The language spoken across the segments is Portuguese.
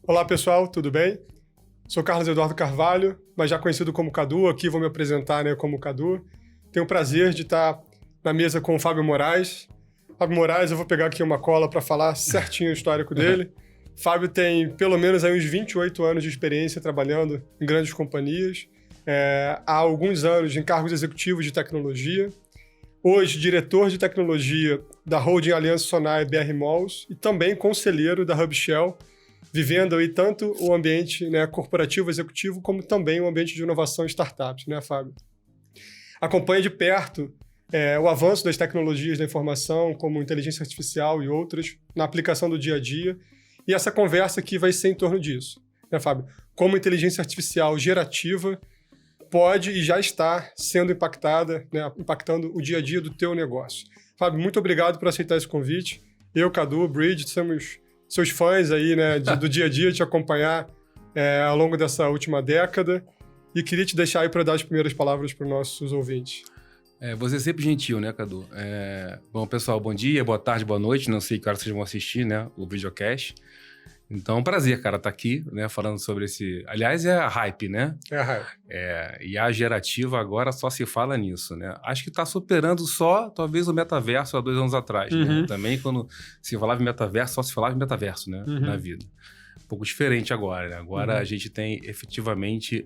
Olá pessoal, tudo bem? Sou Carlos Eduardo Carvalho, mas já conhecido como Cadu, aqui vou me apresentar como Cadu. Tenho o prazer de estar na mesa com o Fábio Moraes. Fábio Moraes, eu vou pegar aqui uma cola para falar certinho o histórico dele. Fábio tem pelo menos aí uns 28 anos de experiência trabalhando em grandes companhias, há alguns anos em cargos executivos de tecnologia. Hoje, diretor de tecnologia da Holding Aliança Sonai BR Malls e também conselheiro da HubShell, vivendo aí tanto o ambiente corporativo executivo como também o ambiente de inovação e startups, né, Fábio? Acompanha de perto o avanço das tecnologias da informação, como inteligência artificial e outras, na aplicação do dia a dia. E essa conversa aqui vai ser em torno disso, né, Fábio? Como a inteligência artificial gerativa pode e já está sendo impactada, impactando o dia a dia do teu negócio. Fábio, muito obrigado por aceitar esse convite. Eu, Cadu, Bridget, somos seus fãs aí, do dia a dia, te acompanhar ao longo dessa última década. E queria te deixar aí para dar as primeiras palavras para os nossos ouvintes. Você é sempre gentil, né, Cadu? Bom, pessoal, bom dia, boa tarde, boa noite. Não sei que hora vocês vão assistir, né, o videocast. Então, é um prazer, cara, estar aqui, né, falando sobre esse... Aliás, é a hype, né? É a hype. E a gerativa agora só se fala nisso, né? Acho que está superando só, talvez, o metaverso há 2 anos atrás, né? Também, quando se falava em metaverso, só se falava em metaverso, né? Na vida. Um pouco diferente agora, né? Agora a gente tem, efetivamente,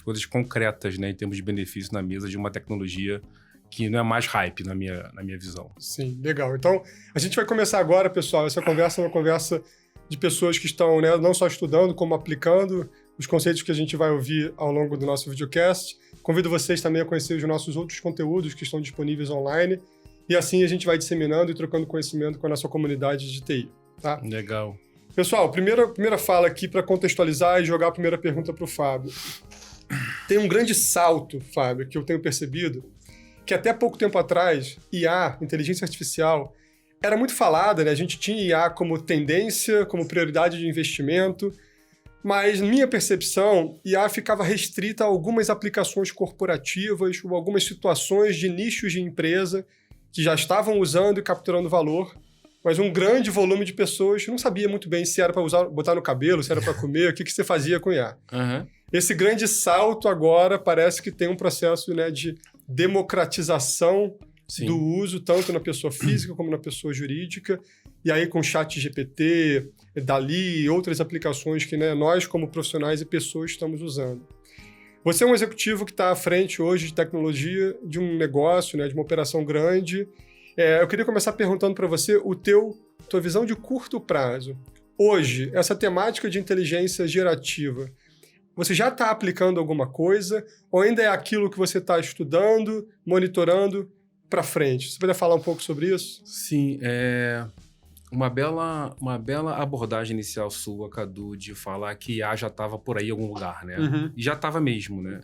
coisas concretas, né, em termos de benefício na mesa de uma tecnologia que não é mais hype, na minha visão. Sim, legal. Então, a gente vai começar agora, pessoal. Essa conversa é uma conversa de pessoas que estão, não só estudando, como aplicando os conceitos que a gente vai ouvir ao longo do nosso videocast. Convido vocês também a conhecer os nossos outros conteúdos que estão disponíveis online. E assim a gente vai disseminando e trocando conhecimento com a nossa comunidade de TI. Tá? Legal. Pessoal, primeira fala aqui para contextualizar e jogar a primeira pergunta para o Fábio. Tem um grande salto, Fábio, que eu tenho percebido, que até pouco tempo atrás, IA, inteligência artificial, era muito falada, né? A gente tinha IA como tendência, como prioridade de investimento, mas, minha percepção, IA ficava restrita a algumas aplicações corporativas ou algumas situações de nichos de empresa que já estavam usando e capturando valor, mas um grande volume de pessoas não sabia muito bem se era para botar no cabelo, se era para comer, o que você fazia com IA. Esse grande salto agora parece que tem um processo, de democratização do uso, tanto na pessoa física como na pessoa jurídica, e aí com ChatGPT, Dali e outras aplicações que nós, como profissionais e pessoas, estamos usando. Você é um executivo que está à frente hoje de tecnologia, de um negócio, de uma operação grande. Eu queria começar perguntando para você tua visão de curto prazo. Hoje, essa temática de inteligência gerativa, você já está aplicando alguma coisa ou ainda é aquilo que você está estudando, monitorando para frente? Você poderia falar um pouco sobre isso? Sim, uma bela abordagem inicial sua, Cadu, de falar que IA já estava por aí em algum lugar, né? E já estava mesmo, né?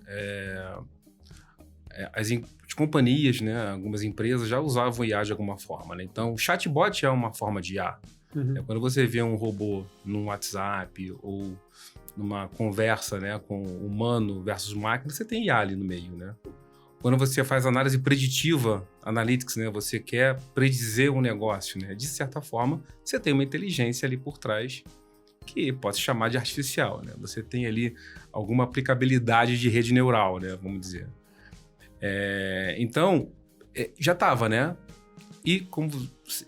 As companhias, né, algumas empresas já usavam IA de alguma forma, né? Então, o chatbot é uma forma de IA. Quando você vê um robô num WhatsApp ou numa conversa, né, com humano versus máquina, você tem IA ali no meio, né? Quando você faz análise preditiva, analytics, né, você quer predizer um negócio, né? De certa forma, você tem uma inteligência ali por trás que pode se chamar de artificial, né? Você tem ali alguma aplicabilidade de rede neural, né, vamos dizer. Então, já estava, né? E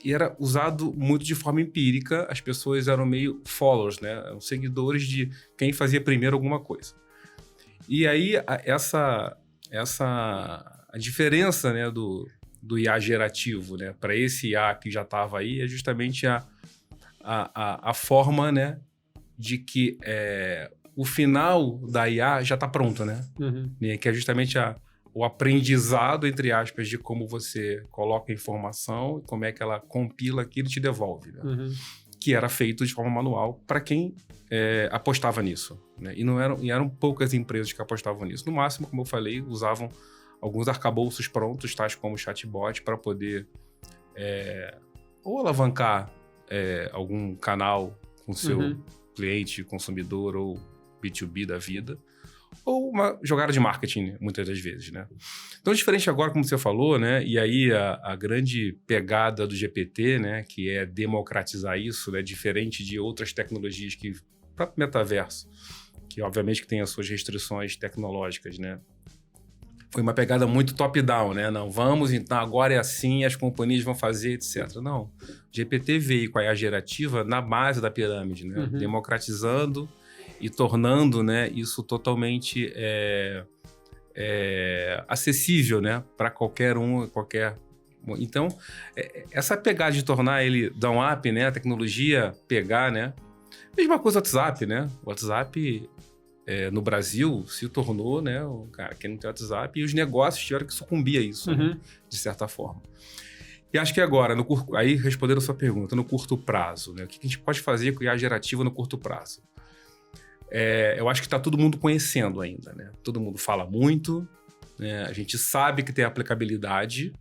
era usado muito de forma empírica, as pessoas eram meio followers, né? Eram seguidores de quem fazia primeiro alguma coisa. E aí, a diferença, né, do IA gerativo, né, para esse IA que já estava aí é justamente a forma, né, de que o final da IA já está pronto, né? Que é justamente o aprendizado, entre aspas, de como você coloca a informação, como é que ela compila aquilo e te devolve, né? Que era feito de forma manual para quem apostava nisso, né? E eram poucas empresas que apostavam nisso. No máximo, como eu falei, usavam alguns arcabouços prontos, tais como o chatbot, para poder ou alavancar algum canal com seu cliente, consumidor ou B2B da vida, ou uma jogada de marketing, muitas das vezes, né? Então, diferente agora, como você falou, né? E aí a grande pegada do GPT, né? Que é democratizar isso, né? Diferente de outras tecnologias que próprio metaverso, que obviamente que tem as suas restrições tecnológicas, né? Foi uma pegada muito top-down, né? Não, vamos, então agora é assim, as companhias vão fazer, etc. Não, o GPT veio com a IA gerativa na base da pirâmide, né? Democratizando e tornando, né, isso totalmente acessível, né, para qualquer um, qualquer... Então, essa pegada de tornar ele dar um up, né, a tecnologia pegar, né, mesma coisa o WhatsApp, né, o WhatsApp no Brasil se tornou, né, o cara que não tem WhatsApp, e os negócios tiveram que sucumbir a isso, né, de certa forma. E acho que agora, aí respondendo a sua pergunta, no curto prazo, né, o que a gente pode fazer com IA gerativa no curto prazo? Eu acho que está todo mundo conhecendo ainda, né? Todo mundo fala muito, né? A gente sabe que tem aplicabilidade,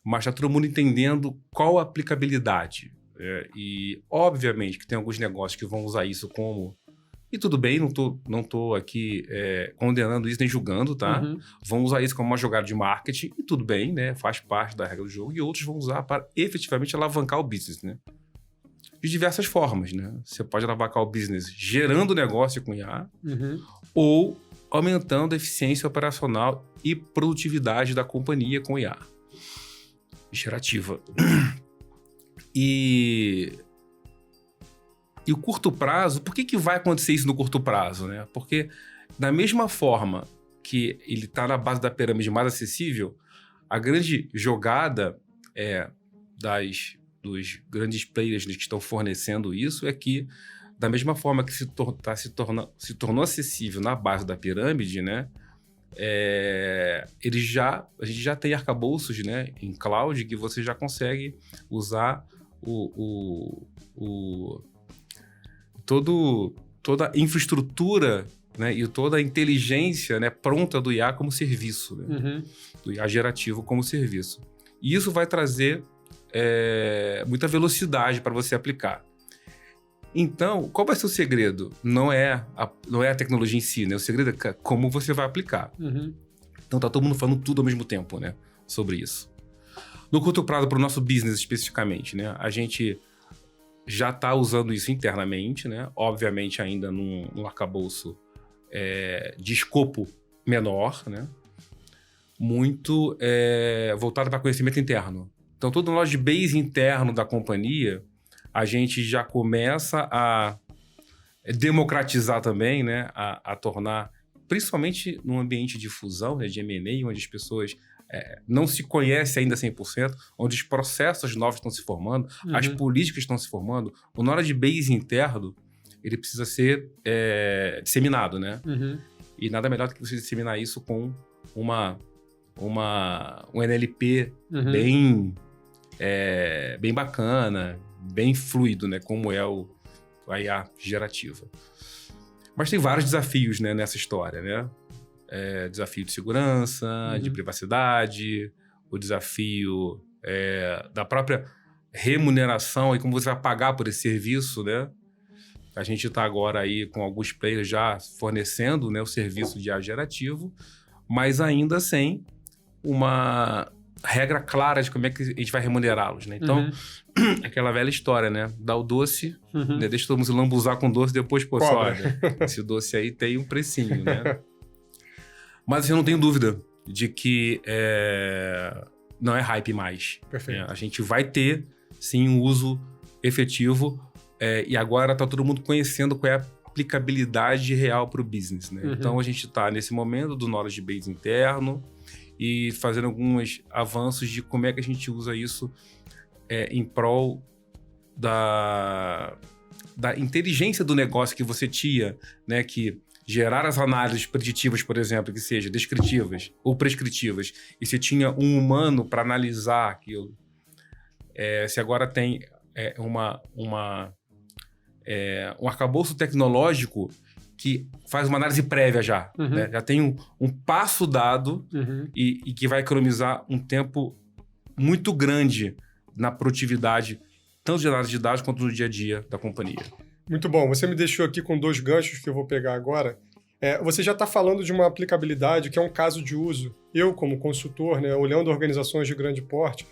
mas está todo mundo entendendo qual a aplicabilidade. E, obviamente, que tem alguns negócios que vão usar isso como... E tudo bem, não tô aqui condenando isso nem julgando, tá? Vão usar isso como uma jogada de marketing, e tudo bem, né? Faz parte da regra do jogo. E outros vão usar para efetivamente alavancar o business, né? De diversas formas, né? Você pode alavancar o business gerando negócio com IA ou aumentando a eficiência operacional e produtividade da companhia com IA gerativa. E o curto prazo, por que vai acontecer isso no curto prazo, né? Porque da mesma forma que ele está na base da pirâmide mais acessível, a grande jogada dos grandes players que estão fornecendo isso é que, da mesma forma que se tornou acessível na base da pirâmide, né, a gente já tem arcabouços, né, em cloud que você já consegue usar toda a infraestrutura, né, e toda a inteligência, né, pronta do IA como serviço, né, do IA gerativo como serviço. E isso vai trazer muita velocidade para você aplicar. Então, qual vai ser o segredo? Não é a tecnologia em si, né? O segredo é como você vai aplicar. Então, tá todo mundo falando tudo ao mesmo tempo, né? Sobre isso. No curto prazo, para o nosso business especificamente, né? A gente já está usando isso internamente, né? Obviamente, ainda num arcabouço de escopo menor, né? Muito voltado para conhecimento interno. Então, todo o knowledge base interno da companhia, a gente já começa a democratizar também, né? A tornar, principalmente num ambiente de fusão, né? De M&A, onde as pessoas não se conhecem ainda 100%, onde os processos novos estão se formando, as políticas estão se formando. O knowledge base interno, ele precisa ser disseminado, né? E nada melhor do que você disseminar isso com um NLP bem bacana, bem fluido, né? Como é a IA gerativa. Mas tem vários desafios, né, nessa história, né? Desafio de segurança, de privacidade, o desafio da própria remuneração e como você vai pagar por esse serviço, né? A gente está agora aí com alguns players já fornecendo, né, o serviço de IA gerativo, mas ainda sem uma regra clara de como é que a gente vai remunerá-los, né? Então, aquela velha história, né? Dá o doce, né? Deixa todo mundo se lambuzar com doce, depois, olha, esse doce aí tem um precinho, né? Mas eu não tenho dúvida de que não é hype mais. Perfeito. A gente vai ter, sim, um uso efetivo e agora tá todo mundo conhecendo qual é a aplicabilidade real para o business, né? Então, a gente tá nesse momento do knowledge base interno e fazendo alguns avanços de como é que a gente usa isso em prol da inteligência do negócio que você tinha, né? Que gerar as análises preditivas, por exemplo, que sejam descritivas ou prescritivas, e se tinha um humano para analisar aquilo, se agora tem um arcabouço tecnológico que faz uma análise prévia já, né? Já tem um passo dado e que vai economizar um tempo muito grande na produtividade, tanto de análise de dados quanto no dia a dia da companhia. Muito bom. Você me deixou aqui com 2 ganchos que eu vou pegar agora. Você já está falando de uma aplicabilidade que é um caso de uso. Eu, como consultor, né, olhando organizações de grande porte,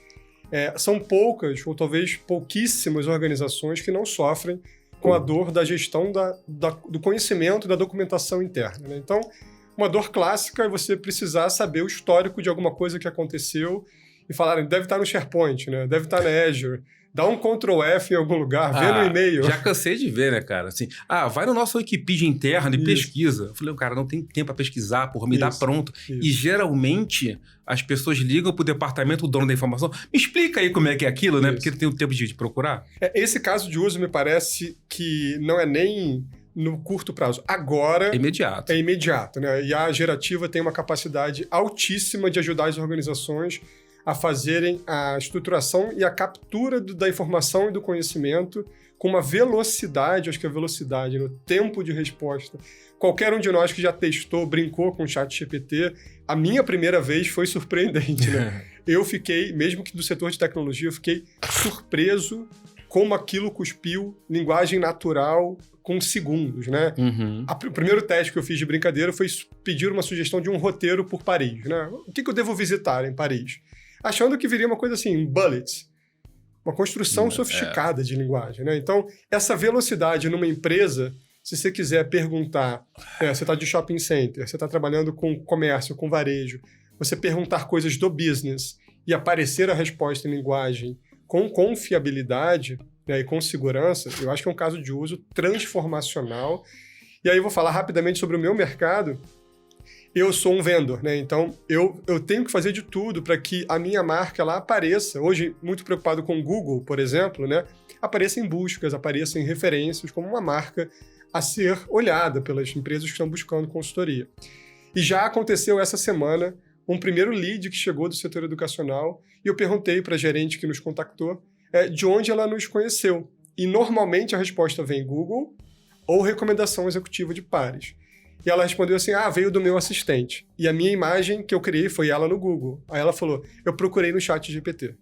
são poucas ou talvez pouquíssimas organizações que não sofrem com a dor da gestão do conhecimento e da documentação interna, né? Então, uma dor clássica é você precisar saber o histórico de alguma coisa que aconteceu e falarem, deve estar no SharePoint, né? Deve estar no Azure. Dá um Ctrl F em algum lugar, vê no e-mail. Já cansei de ver, né, cara? Assim, vai no nosso Wikipedia interno e pesquisa. Eu falei, cara, não tem tempo para pesquisar, porra, me dá pronto. Isso. E geralmente as pessoas ligam pro departamento do dono da informação. Me explica aí como é que é aquilo, né? Porque ele tem o tempo de procurar. Esse caso de uso me parece que não é nem no curto prazo. Agora... É imediato. É imediato, né? E a Gerativa tem uma capacidade altíssima de ajudar as organizações a fazerem a estruturação e a captura da informação e do conhecimento com uma velocidade, acho que a velocidade, no tempo de resposta. Qualquer um de nós que já testou, brincou com o ChatGPT, a minha primeira vez foi surpreendente, né? Eu fiquei, mesmo que do setor de tecnologia, eu fiquei surpreso como aquilo cuspiu linguagem natural com segundos, né? Uhum. O primeiro teste que eu fiz de brincadeira foi pedir uma sugestão de um roteiro por Paris, né? O que eu devo visitar em Paris? Achando que viria uma coisa assim, bullets. Uma construção sofisticada de linguagem, né? Então, essa velocidade numa empresa, se você quiser perguntar, você está de shopping center, você está trabalhando com comércio, com varejo, você perguntar coisas do business e aparecer a resposta em linguagem com confiabilidade, né, e com segurança, eu acho que é um caso de uso transformacional. E aí eu vou falar rapidamente sobre o meu mercado. Eu sou um vendor, né? Então eu tenho que fazer de tudo para que a minha marca ela apareça. Hoje, muito preocupado com o Google, por exemplo, né? Apareça em buscas, apareça em referências como uma marca a ser olhada pelas empresas que estão buscando consultoria. E já aconteceu essa semana um primeiro lead que chegou do setor educacional e eu perguntei para a gerente que nos contactou de onde ela nos conheceu. E normalmente a resposta vem Google ou recomendação executiva de pares. E ela respondeu assim, veio do meu assistente. E a minha imagem que eu criei foi ela no Google. Aí ela falou, eu procurei no ChatGPT.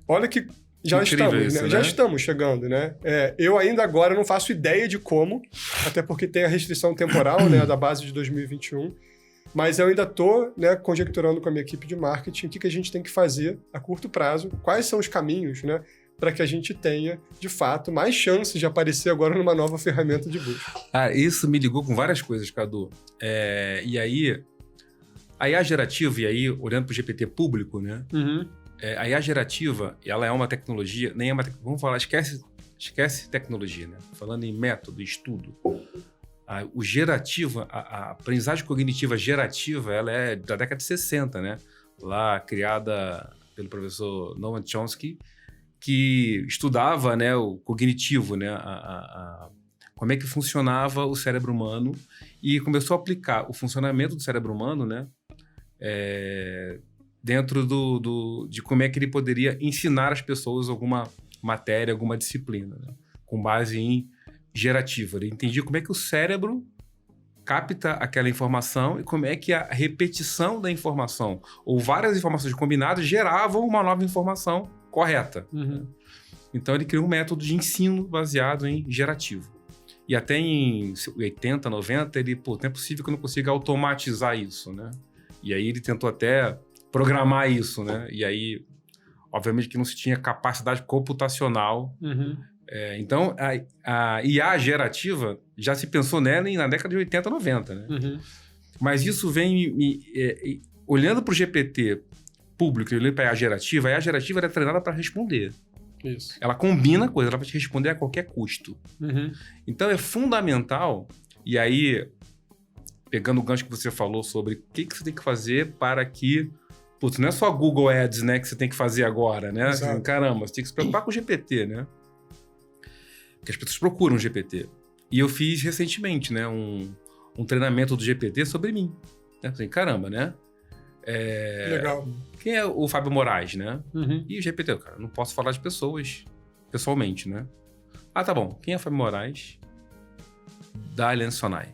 Olha que já estamos, isso, né? Já estamos chegando, né? Eu ainda agora não faço ideia de como, até porque tem a restrição temporal, né, da base de 2021, mas eu ainda estou, né, conjecturando com a minha equipe de marketing o que a gente tem que fazer a curto prazo, quais são os caminhos, né, para que a gente tenha, de fato, mais chances de aparecer agora numa nova ferramenta de busca. Isso me ligou com várias coisas, Cadu. E aí, a IA gerativa, e aí, olhando para o GPT público, né? Uhum. A IA gerativa, ela é uma tecnologia, nem é uma vamos falar, esquece tecnologia, né? Falando em método, estudo. O gerativo, a aprendizagem cognitiva gerativa, ela é da década de 60, né? Lá, criada pelo professor Noam Chomsky, que estudava, né, o cognitivo, né, como é que funcionava o cérebro humano e começou a aplicar o funcionamento do cérebro humano, né, dentro de como é que ele poderia ensinar as pessoas alguma matéria, alguma disciplina, né, com base em gerativa. Ele entendia como é que o cérebro capta aquela informação e como é que a repetição da informação ou várias informações combinadas geravam uma nova informação correta. Uhum. Então ele criou um método de ensino baseado em gerativo. E até em 80, 90, ele, não é possível que eu não consiga automatizar isso, né? E aí ele tentou até programar isso, né? E aí, obviamente que não se tinha capacidade computacional. Uhum. Então, a IA gerativa já se pensou nela na década de 80, 90, né? Uhum. Mas isso vem olhando para o GPT público e olhando para a IA gerativa era treinada para responder. Isso. Ela combina coisas, ela vai te responder a qualquer custo. Uhum. Então é fundamental, e aí, pegando o gancho que você falou sobre o que você tem que fazer para que... Putz, não é só Google Ads, né, que você tem que fazer agora, né? Exato. Caramba, você tem que se preocupar com o GPT, né? Porque as pessoas procuram o GPT. E eu fiz recentemente, né, um treinamento do GPT sobre mim. Né? Assim, caramba, né? Legal. Quem é o Fábio Moraes, né? Uhum. E o GPT, cara, não posso falar de pessoas pessoalmente, né? Tá bom. Quem é o Fábio Moraes? Da Aliança Sonai.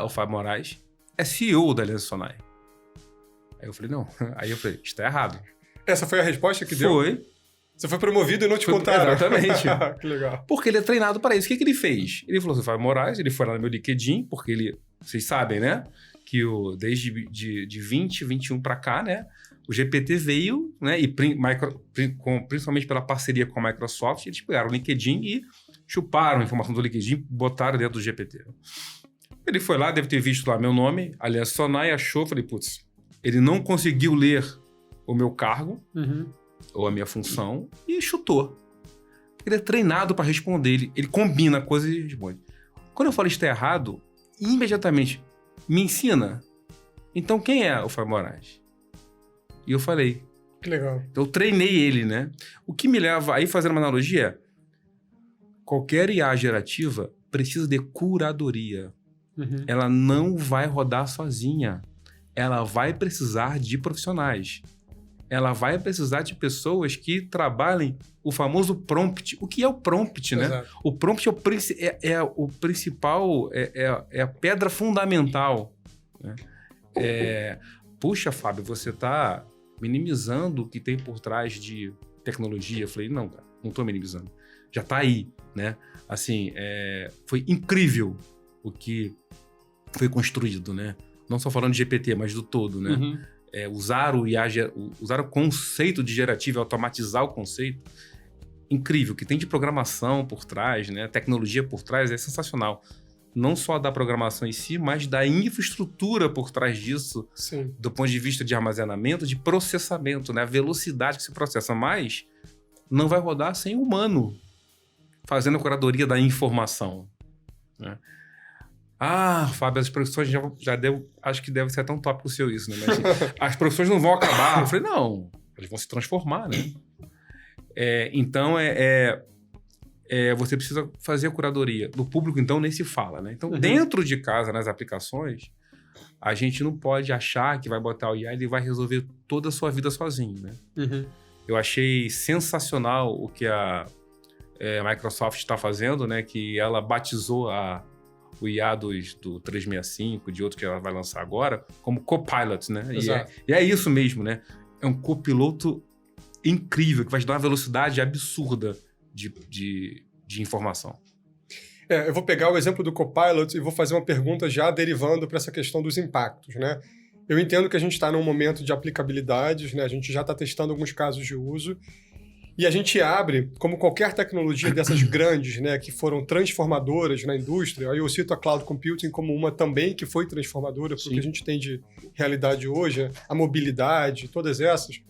O Fábio Moraes é CEO da Aliança Sonai. Aí eu falei, não. Aí eu falei, está errado. Essa foi a resposta que deu? Foi. Você foi promovido e não te contaram? Exatamente. Que legal. Porque ele é treinado para isso. O que ele fez? Ele falou assim, Fábio Moraes, ele foi lá no meu LinkedIn, porque ele... Vocês sabem, né? Que desde de 2021 para cá, né? O GPT veio, né? E principalmente pela parceria com a Microsoft, eles pegaram o LinkedIn e chuparam a informação do LinkedIn e botaram dentro do GPT. Ele foi lá, deve ter visto lá meu nome, Aliança Sonai, achou, falei, putz, ele não conseguiu ler o meu cargo ou a minha função e chutou. Ele é treinado para responder, ele combina coisas e responde. Quando eu falo isso está errado, imediatamente me ensina. Então quem é o Fábio Moraes? E eu falei. Que legal. Então eu treinei ele, né? O que me leva aí, fazendo uma analogia, qualquer IA gerativa precisa de curadoria. Ela não vai rodar sozinha. Ela vai precisar de profissionais. Ela vai precisar de pessoas que trabalhem o famoso prompt. O que é o prompt, né? Exato. O prompt é o principal, é a pedra fundamental. Né? Puxa, Fábio, você está minimizando o que tem por trás de tecnologia. Eu falei, não, cara, não estou minimizando. Já está aí, né? Assim, foi incrível o que foi construído, né? Não só falando de GPT, mas do todo, né? Usar o IA, usar o conceito de gerativo, automatizar o conceito, incrível. O que tem de programação por trás, né? Tecnologia por trás é sensacional. Não só da programação em si, mas da infraestrutura por trás disso, Sim. do ponto de vista de armazenamento, de processamento, né? A velocidade que se processa. Mas não vai rodar sem humano fazendo a curadoria da informação, né? Ah, Fábio, as profissões já devo... Acho que deve ser tão tópico seu isso, né? Mas as profissões não vão acabar. Eu falei, não, elas vão se transformar, né? Então, você precisa fazer a curadoria. Do público, então, nem se fala, né? Então, dentro de casa, nas aplicações, a gente não pode achar que vai botar o IA e ele vai resolver toda a sua vida sozinho, né? Eu achei sensacional o que a Microsoft está fazendo, né? Que ela batizou o IA do 365, de outro que ela vai lançar agora, como Copilot, né? E é isso mesmo, né? É um copiloto incrível, que vai te dar uma velocidade absurda de informação. Eu vou pegar o exemplo do Copilot e vou fazer uma pergunta já derivando para essa questão dos impactos, né? Eu entendo que a gente está num momento de aplicabilidades, né? A gente já está testando alguns casos de uso e a gente abre, como qualquer tecnologia dessas grandes, né, que foram transformadoras na indústria. Aí eu cito a Cloud Computing como uma também que foi transformadora para o que a gente tem de realidade hoje, a mobilidade, todas essas.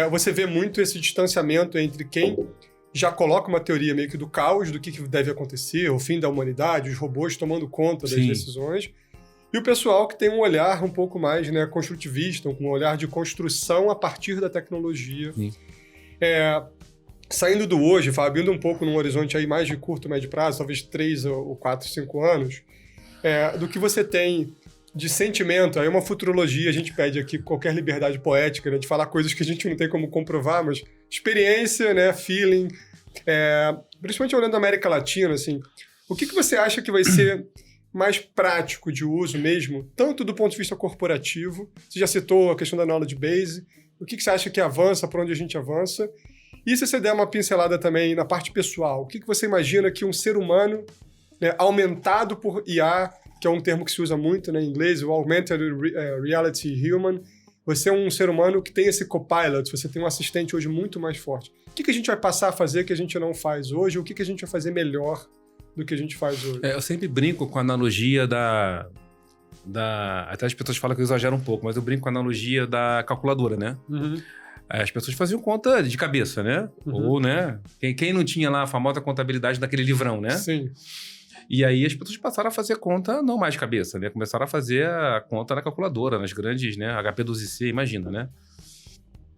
Você vê muito esse distanciamento entre quem já coloca uma teoria meio que do caos, do que deve acontecer, o fim da humanidade, os robôs tomando conta das decisões, e o pessoal que tem um olhar um pouco mais, né, construtivista, um olhar de construção a partir da tecnologia. Saindo do hoje, Fábio, indo um pouco num horizonte aí mais de curto, médio prazo, talvez 3 ou 4, 5 anos, do que você tem de sentimento, aí uma futurologia, a gente pede aqui qualquer liberdade poética, né, de falar coisas que a gente não tem como comprovar, mas experiência, né, feeling, principalmente olhando a América Latina, assim, o que você acha que vai ser mais prático de uso mesmo, tanto do ponto de vista corporativo, você já citou a questão da knowledge base, o que você acha que avança, para onde a gente avança, e se você der uma pincelada também na parte pessoal, o que você imagina que um ser humano, né, aumentado por IA, que é um termo que se usa muito, né, em inglês, o Augmented Reality Human, você é um ser humano que tem esse copilot, você tem um assistente hoje muito mais forte. O que a gente vai passar a fazer que a gente não faz hoje? O que a gente vai fazer melhor do que a gente faz hoje? Eu sempre brinco com a analogia até as pessoas falam que eu exagero um pouco, mas eu brinco com a analogia da calculadora, né? As pessoas faziam conta de cabeça, né? Ou, né? Quem não tinha lá a famosa contabilidade daquele livrão, né? Sim. E aí as pessoas passaram a fazer conta não mais de cabeça, né? Começaram a fazer a conta na calculadora, nas grandes, né? HP12C, imagina, né?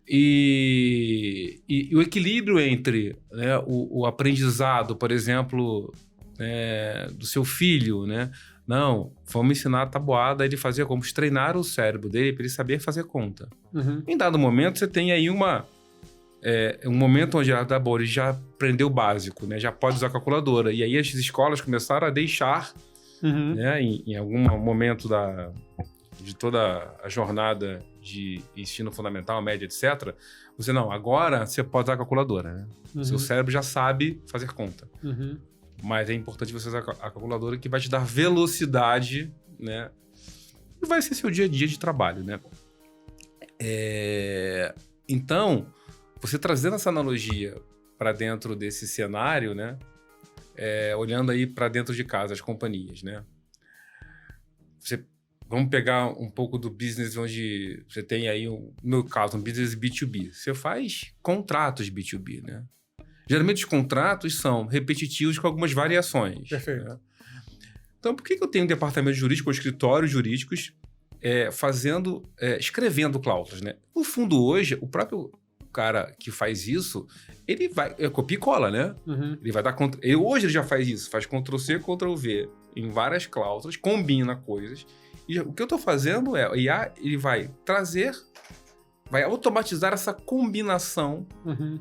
E o equilíbrio entre, né, o aprendizado, por exemplo, do seu filho, né? Não, vamos ensinar a tabuada, ele fazer como treinar o cérebro dele para ele saber fazer conta. Em dado momento, você tem aí um momento onde ele já aprendeu o básico, né? Já pode usar a calculadora. E aí as escolas começaram a deixar, né, em algum momento de toda a jornada de ensino fundamental, média, etc., agora você pode usar a calculadora, né? Seu cérebro já sabe fazer conta. Mas é importante você usar a calculadora que vai te dar velocidade, né? E vai ser seu dia a dia de trabalho, né? Então, você trazendo essa analogia para dentro desse cenário, né? olhando aí para dentro de casa, as companhias, né? Vamos pegar um pouco do business onde você tem aí, no meu caso, um business B2B. Você faz contratos B2B, né? Geralmente os contratos são repetitivos com algumas variações. Perfeito. Né? Então, por que eu tenho um departamento jurídico ou escritórios jurídicos escrevendo cláusulas, né? No fundo, hoje, o próprio cara que faz isso, ele vai... copia e cola, né? Uhum. Ele vai dar... Hoje ele já faz isso. Faz Ctrl+C, Ctrl+V em várias cláusulas, combina coisas. E o que eu estou fazendo o IA, ele vai automatizar essa combinação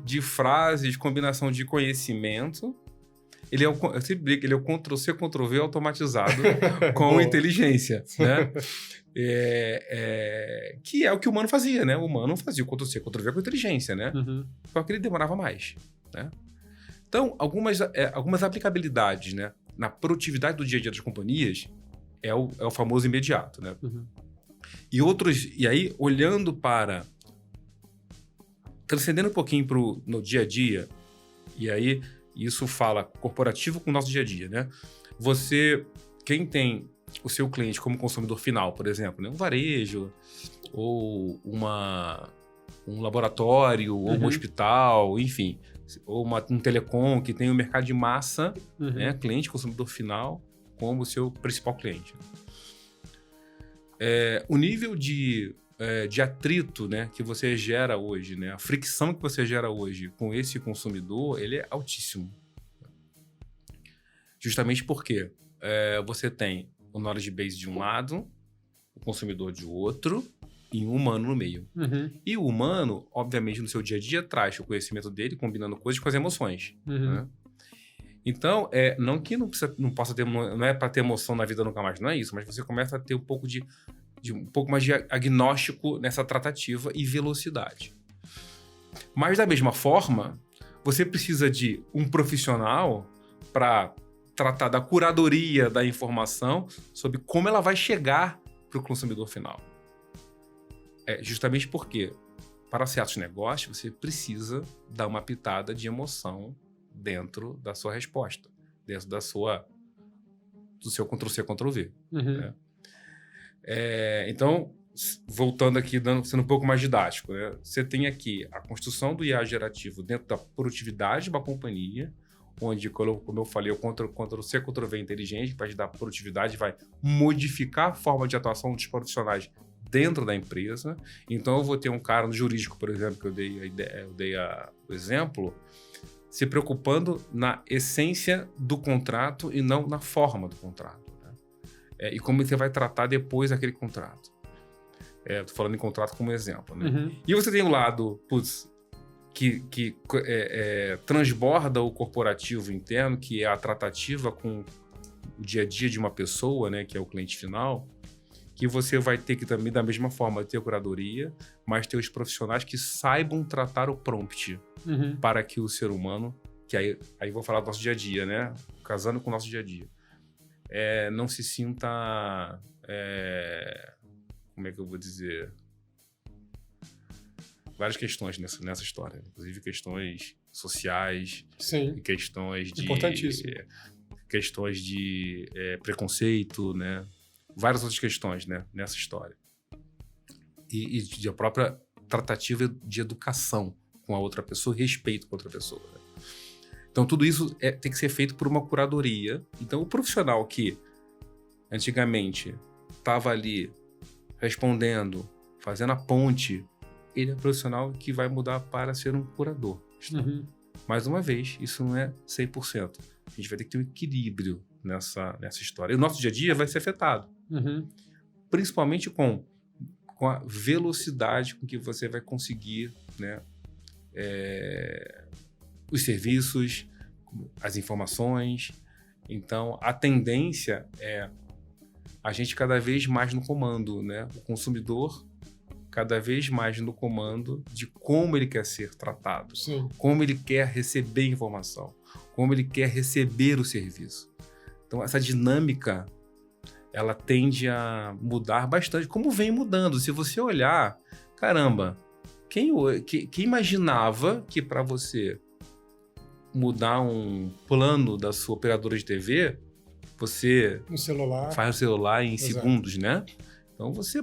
de frases, combinação de conhecimento. Eu sempre brinco, ele é o Ctrl+C, Ctrl+V automatizado com inteligência, né? Que é o que o humano fazia, né? O humano fazia o Ctrl+C, Ctrl+V com inteligência, né? Só que ele demorava mais, né? Então, algumas aplicabilidades, né? Na produtividade do dia a dia das companhias é o famoso imediato, né? E aí, olhando para... Transcendendo um pouquinho no dia a dia, e aí isso fala corporativo com o nosso dia a dia, né? Quem tem o seu cliente como consumidor final, por exemplo, né? Um varejo, ou um laboratório, ou um hospital, enfim, ou um telecom que tem o mercado de massa, né? Cliente, consumidor final, como o seu principal cliente. O nível de atrito, né, que você gera hoje, né, a fricção que você gera hoje com esse consumidor, ele é altíssimo. Justamente porque você tem o knowledge base de um lado, o consumidor de outro e um humano no meio. E o humano, obviamente, no seu dia a dia, traz o conhecimento dele, combinando coisas com as emoções. Né? Então, não que não possa ter, não é para ter emoção na vida nunca mais, não é isso, mas você começa a ter um pouco um pouco mais de agnóstico nessa tratativa e velocidade. Mas, da mesma forma, você precisa de um profissional para tratar da curadoria da informação sobre como ela vai chegar para o consumidor final. Justamente porque, para certos negócios, você precisa dar uma pitada de emoção dentro da sua resposta, dentro do seu Ctrl+C, Ctrl+V. Né? Então, voltando aqui, sendo um pouco mais didático, né? Você tem aqui a construção do IA gerativo dentro da produtividade de uma companhia, onde, como eu falei, o Ctrl+C, Ctrl+V inteligente vai te dar produtividade, vai modificar a forma de atuação dos profissionais dentro da empresa. Então, eu vou ter um cara no jurídico, por exemplo, que eu dei o exemplo, se preocupando na essência do contrato e não na forma do contrato. E como você vai tratar depois daquele contrato. Estou falando em contrato como exemplo. Né? E você tem um lado que transborda o corporativo interno, que é a tratativa com o dia a dia de uma pessoa, né, que é o cliente final, que você vai ter que também, da mesma forma, ter a curadoria, mas ter os profissionais que saibam tratar o prompt para que o ser humano, que aí vou falar do nosso dia a dia, né? Casando com o nosso dia a dia. Não se sinta... como é que eu vou dizer? Várias questões nessa história. Inclusive questões sociais. Sim. Questões de... Importantíssimo. Questões de preconceito, né? Várias outras questões, né? Nessa história. E de a própria tratativa de educação com a outra pessoa, respeito com a outra pessoa. Né? Então, tudo isso tem que ser feito por uma curadoria. Então, o profissional que antigamente estava ali respondendo, fazendo a ponte, ele é um profissional que vai mudar para ser um curador. Mais uma vez, isso não é 100%. A gente vai ter que ter um equilíbrio nessa história. E o nosso dia a dia vai ser afetado. Principalmente com a velocidade com que você vai conseguir, né, os serviços, as informações. Então, a tendência é a gente cada vez mais no comando, né? O consumidor cada vez mais no comando de como ele quer ser tratado, Sim. Como ele quer receber informação, como ele quer receber o serviço. Então, essa dinâmica, ela tende a mudar bastante, como vem mudando. Se você olhar, caramba, quem imaginava que para você mudar um plano da sua operadora de TV, você No celular. faz o celular em Exato. segundos, né? Então você,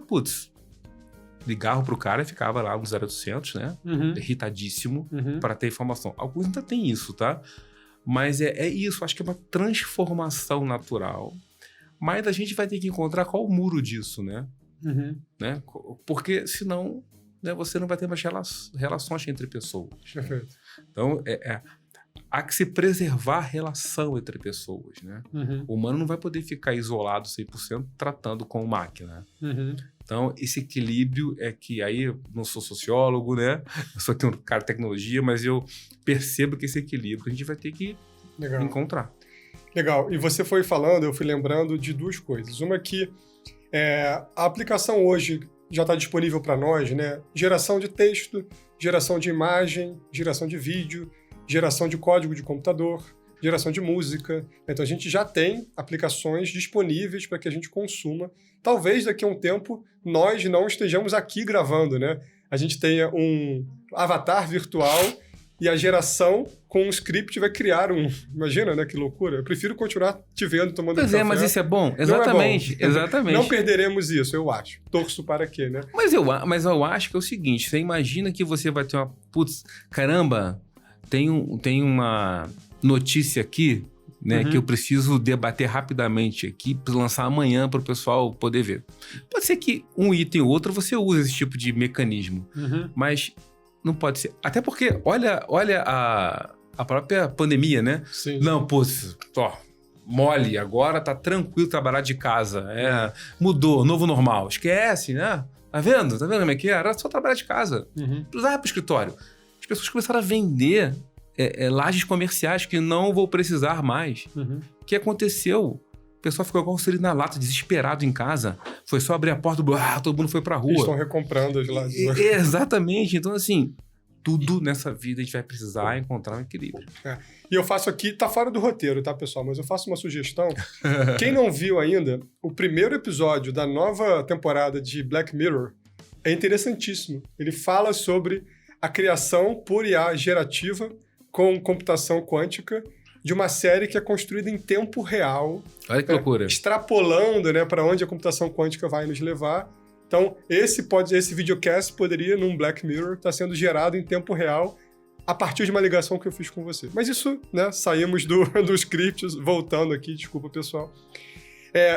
ligava pro cara e ficava lá no 0800, né? Uhum. Irritadíssimo Uhum. para ter informação. Alguns ainda tem isso, tá? Mas é isso, acho que é uma transformação natural. Mas a gente vai ter que encontrar qual o muro disso, né? Uhum. Porque senão, né, você não vai ter mais relações entre pessoas. Perfeito. Então, há que se preservar a relação entre pessoas, né? Uhum. O humano não vai poder ficar isolado 100% tratando com máquina. Uhum. Então, esse equilíbrio é que aí eu não sou sociólogo, né? Eu sou um cara de tecnologia, mas eu percebo que esse equilíbrio a gente vai ter que Legal. encontrar. Legal. E você foi falando, eu fui lembrando de duas coisas. Uma que a aplicação hoje já está disponível para nós, né? Geração de texto, geração de imagem, geração de vídeo, geração de código de computador, geração de música. Então a gente já tem aplicações disponíveis para que a gente consuma. Talvez daqui a um tempo nós não estejamos aqui gravando, né? A gente tenha um avatar virtual e a geração com um script vai criar um... Imagina, né? Que loucura. Eu prefiro continuar te vendo tomando Pois café. mas isso é bom. Não é Exatamente, bom. exatamente. Não perderemos isso, eu acho. Torço para quê, né? Mas eu acho que é o seguinte, você imagina que você vai ter uma... Putz, caramba, tem uma notícia aqui, né, Uhum. que eu preciso debater rapidamente aqui, para lançar amanhã para o pessoal poder ver. Pode ser que um item ou outro você use esse tipo de mecanismo, Uhum. mas não pode ser... Até porque, olha a própria pandemia, né? Sim. Não, putz, mole, agora tá tranquilo trabalhar de casa. Mudou, novo normal. Esquece, né? Tá vendo? Tá vendo como é que era? Era só trabalhar de casa. Uhum. Não precisava ir pro escritório. As pessoas começaram a vender lajes comerciais que não vou precisar mais. Uhum. O que aconteceu? O pessoal ficou igual o na lata, desesperado em casa. Foi só abrir a porta, todo mundo foi pra rua. Eles estão recomprando as lajes. Exatamente. Então, assim, tudo nessa vida a gente vai precisar encontrar um equilíbrio. E eu faço aqui, tá fora do roteiro, tá, pessoal? Mas eu faço uma sugestão. Quem não viu ainda, o primeiro episódio da nova temporada de Black Mirror é interessantíssimo. Ele fala sobre a criação por IA gerativa com computação quântica de uma série que é construída em tempo real. Olha que loucura. Extrapolando, né, para onde a computação quântica vai nos levar. Então, esse videocast poderia, num Black Mirror, estar sendo gerado em tempo real a partir de uma ligação que eu fiz com você. Mas isso, né, saímos do script, voltando aqui, desculpa, pessoal.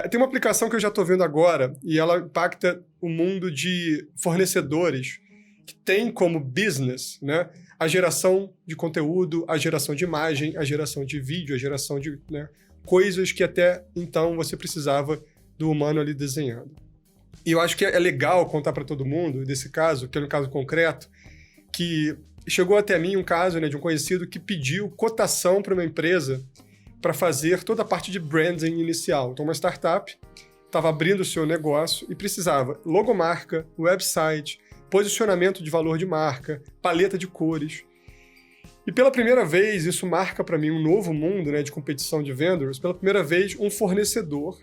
Tem uma aplicação que eu já estou vendo agora e ela impacta o mundo de fornecedores que tem como business, né, a geração de conteúdo, a geração de imagem, a geração de vídeo, a geração de, né, coisas que até então você precisava do humano ali desenhando. E eu acho que é legal contar para todo mundo desse caso, que é um caso concreto, que chegou até mim um caso, né, de um conhecido que pediu cotação para uma empresa para fazer toda a parte de branding inicial. Então, uma startup estava abrindo o seu negócio e precisava logomarca, website, posicionamento de valor de marca, paleta de cores. E pela primeira vez, isso marca para mim um novo mundo, né, de competição de vendors. Pela primeira vez, um fornecedor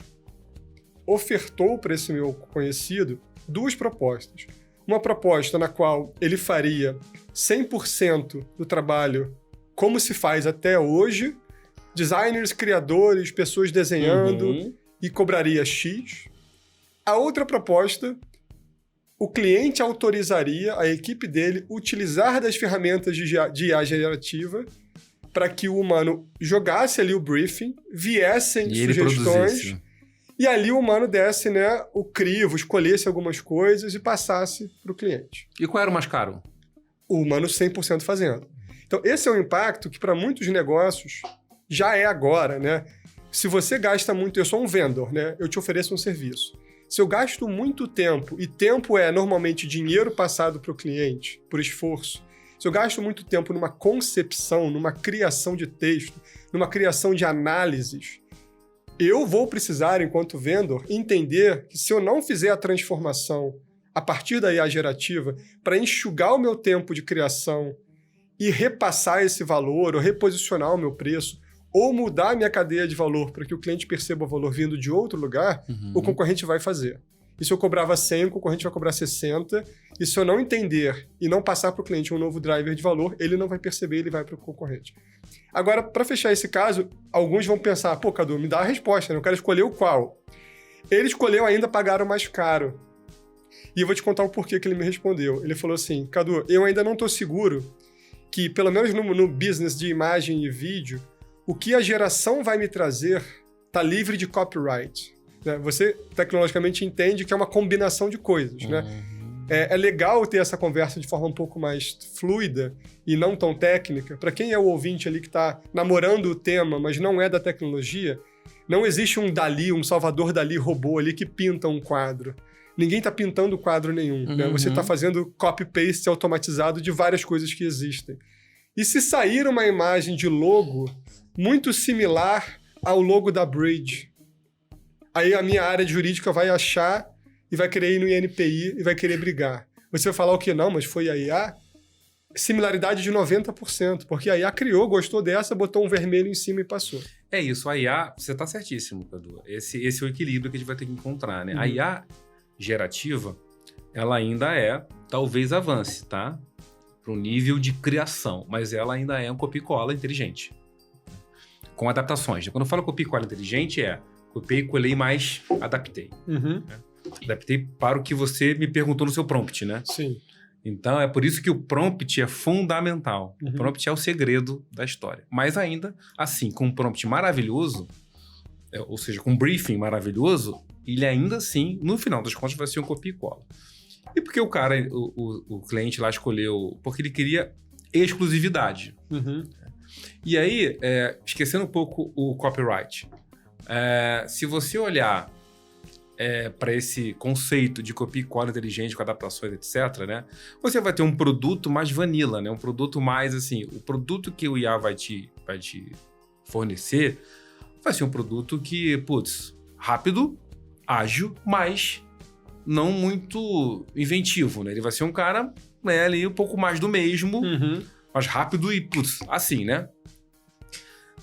ofertou para esse meu conhecido duas propostas. Uma proposta na qual ele faria 100% do trabalho como se faz até hoje, designers, criadores, pessoas desenhando, e cobraria X. A outra proposta, o cliente autorizaria a equipe dele utilizar das ferramentas de IA gerativa para que o humano jogasse ali o briefing, viessem sugestões, e ali o humano desse, né, o crivo, escolhesse algumas coisas e passasse para o cliente. E qual era o mais caro? O humano 100% fazendo. Então, esse é um impacto que para muitos negócios já é agora, né? Se você gasta muito, eu sou um vendor, né? Eu te ofereço um serviço. Se eu gasto muito tempo, e tempo é normalmente dinheiro passado para o cliente, por esforço, se eu gasto muito tempo numa concepção, numa criação de texto, numa criação de análises, eu vou precisar, enquanto vendor, entender que se eu não fizer a transformação a partir da IA gerativa para enxugar o meu tempo de criação e repassar esse valor, ou reposicionar o meu preço, ou mudar a minha cadeia de valor para que o cliente perceba o valor vindo de outro lugar, o concorrente vai fazer. E se eu cobrava 100, o concorrente vai cobrar 60, e se eu não entender e não passar para o cliente um novo driver de valor, ele não vai perceber, ele vai para o concorrente. Agora, para fechar esse caso, alguns vão pensar, pô, Cadu, me dá a resposta, né? Eu quero escolher o qual. Ele escolheu ainda pagar o mais caro. E eu vou te contar o porquê que ele me respondeu. Ele falou assim, Cadu, eu ainda não estou seguro que, pelo menos no business de imagem e vídeo, o que a geração vai me trazer está livre de copyright. Né? Você, tecnologicamente, entende que é uma combinação de coisas, né? É legal ter essa conversa de forma um pouco mais fluida e não tão técnica. Para quem é o ouvinte ali que está namorando o tema, mas não é da tecnologia, não existe um Dalí, um Salvador Dalí robô ali que pinta um quadro. Ninguém está pintando quadro nenhum. Né? Você está fazendo copy-paste automatizado de várias coisas que existem. E se sair uma imagem de logo muito similar ao logo da Bridge, aí a minha área jurídica vai achar e vai querer ir no INPI e vai querer brigar. Você vai falar o quê? Não, mas foi a IA? Similaridade de 90%, porque a IA criou, gostou dessa, botou um vermelho em cima e passou. É isso, a IA, você está certíssimo, Cadu. Esse é o equilíbrio que a gente vai ter que encontrar, né? A IA gerativa, ela ainda talvez avance, tá? Para um nível de criação, mas ela ainda é um copia-cola inteligente. Com adaptações. Quando eu falo copia-cola inteligente, copiei, colei, mas adaptei. Né? Adaptei para o que você me perguntou no seu prompt, né? Sim. Então, é por isso que o prompt é fundamental. O prompt é o segredo da história. Mas ainda, assim, com um prompt maravilhoso, ou seja, com um briefing maravilhoso, ele ainda assim, no final das contas, vai ser um copia e cola. E porque o cara, o cliente lá escolheu... Porque ele queria exclusividade. E aí, esquecendo um pouco o copyright, se você olhar para esse conceito de copia e cola inteligente com adaptações, etc., né? Você vai ter um produto mais vanilla, né? Um produto mais assim... O produto que o IA vai te fornecer vai ser um produto que, rápido, ágil, mas não muito inventivo, né? Ele vai ser um cara, né, ali um pouco mais do mesmo, mais rápido e, assim, né?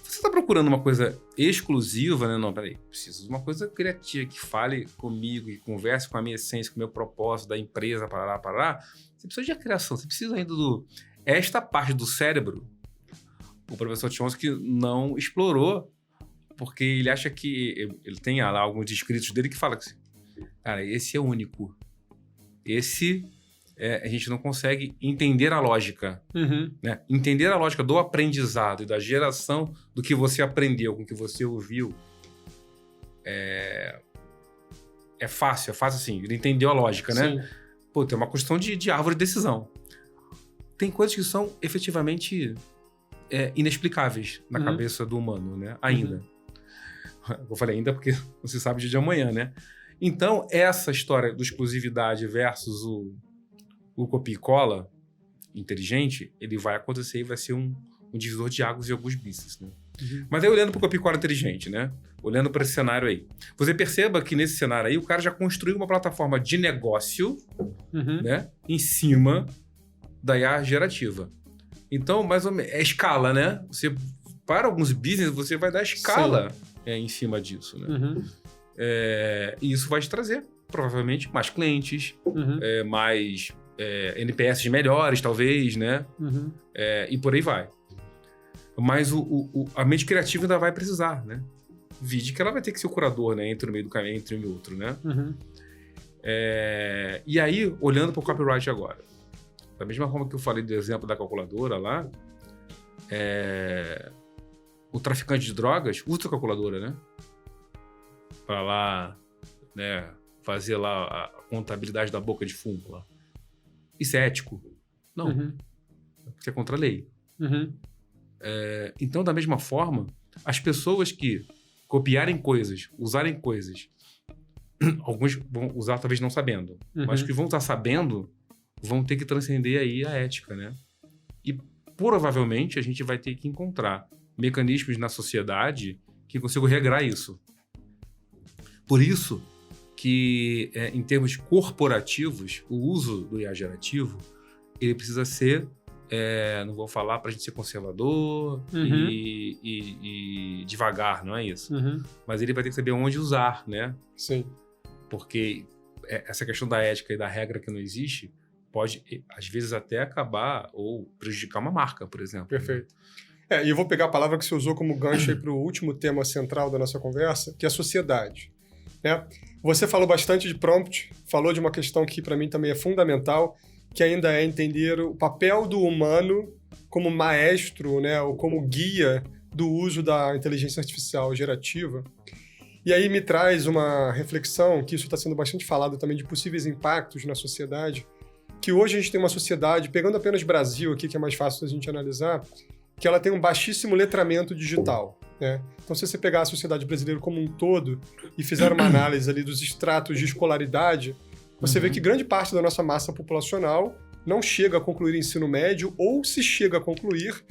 Você tá procurando uma coisa exclusiva, né? Não, peraí, preciso de uma coisa criativa, que fale comigo, que converse com a minha essência, com o meu propósito da empresa, parará. Você precisa de criação, você precisa ainda esta parte do cérebro, o professor Chomsky não explorou, porque ele acha que... Ele tem lá alguns escritos dele que fala que, cara, esse é único. Esse... a gente não consegue entender a lógica. Né? Entender a lógica do aprendizado e da geração do que você aprendeu, com o que você ouviu, é fácil assim. Ele entendeu a lógica, né? Sim. Pô, tem uma questão de árvore de decisão. Tem coisas que são efetivamente inexplicáveis na cabeça do humano, né? Ainda. Eu falei ainda porque não se sabe o dia de amanhã, né? Então, essa história do exclusividade versus o copia e cola inteligente, ele vai acontecer e vai ser um divisor de águas em alguns business, né? Mas aí, olhando para o copia e cola inteligente, né? Olhando para esse cenário aí, você perceba que nesse cenário aí, o cara já construiu uma plataforma de negócio, né? Em cima da IA gerativa. Então, mais ou menos, é escala, né? Para alguns business, você vai dar escala em cima disso, né? E isso vai te trazer, provavelmente, mais clientes, mais NPS melhores, talvez, né? E por aí vai. Mas a mente criativa ainda vai precisar, né? Vide que ela vai ter que ser o curador, né? Entre o meio do caminho, entre um e outro, né? E aí, olhando para o copyright agora, da mesma forma que eu falei do exemplo da calculadora lá, o traficante de drogas usa a calculadora, né? Para lá, né, fazer lá a contabilidade da boca de fumo lá. Isso é ético? Não. Porque é contra a lei. Então, da mesma forma, as pessoas que copiarem coisas, usarem coisas, alguns vão usar talvez não sabendo, mas que vão estar sabendo, vão ter que transcender aí a ética, né? E provavelmente a gente vai ter que encontrar mecanismos na sociedade que consigam regrar isso. Por isso que, em termos corporativos, o uso do IA gerativo, ele precisa ser, não vou falar para a gente ser conservador e devagar, não é isso? Mas ele vai ter que saber onde usar, né? Sim. Porque essa questão da ética e da regra que não existe pode, às vezes, até acabar ou prejudicar uma marca, por exemplo. Perfeito. E eu vou pegar a palavra que você usou como gancho para o último tema central da nossa conversa, que é a sociedade. Né? Você falou bastante de prompt, falou de uma questão que para mim também é fundamental, que ainda é entender o papel do humano como maestro, né, ou como guia do uso da inteligência artificial gerativa. E aí me traz uma reflexão, que isso está sendo bastante falado também, de possíveis impactos na sociedade, que hoje a gente tem uma sociedade, pegando apenas Brasil aqui, que é mais fácil da gente analisar, que ela tem um baixíssimo letramento digital. Né? Então, se você pegar a sociedade brasileira como um todo e fizer uma análise ali dos estratos de escolaridade, você vê que grande parte da nossa massa populacional não chega a concluir ensino médio ou se chega a concluir